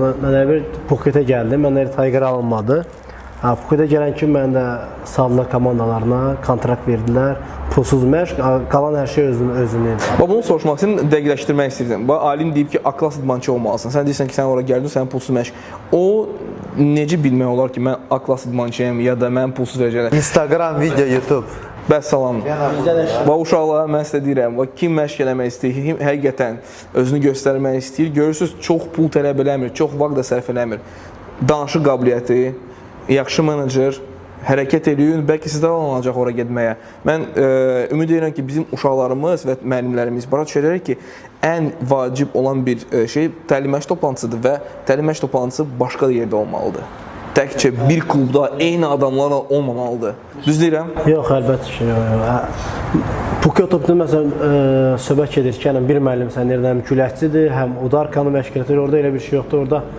Mən bir Phuketə gəldim, mənə Tiger alınmadı. Phuketə gələn kimi mən də saldılar komandalarına, kontrakt verdilər, pulsuz məşq, qalan hər şey özünün. Bunu soruşmaq istəyirəm, dəqiqləşdirmək istəyirəm. Alim deyib ki, A-klass idmançı olmalısan. Sən deyirsən ki, sən ora gəldin, sənin pulsuz məşq. O necə bilmək olar ki, mən A-klass idmançıyam ya da mən pulsuz verəcəklər? Instagram, video, YouTube. Bəs salam. Və uşaqlara mən sizə deyirəm, kim məşq eləmək istəyir, kim həqiqətən özünü göstərmək istəyir, görürsünüz, çox pul tələb eləmir, çox vaxt da sərf eləmir. Danışıq qabiliyyəti, yaxşı menecer, hərəkət eləyin, bəlkə sizdə alınacaq ora getməyə. Mən ümid edirəm ki, bizim uşaqlarımız və müəllimlərimiz bura düşəcək ki, ən vacib olan bir şey təlim-məşq toplantısıdır və təlim-məşq toplantısı başqa yerdə olmalıdır. Təkcə bir klubda eyni adamlarla olmamalıdır. Düz deyirəm? Yox, əlbəttə ki, Phuket topda məsələn söhbət gedir ki, bir müəllim sən nereden güləşçidir, həm udarkanı məşq edir, orada elə bir şey yoxdur. Orada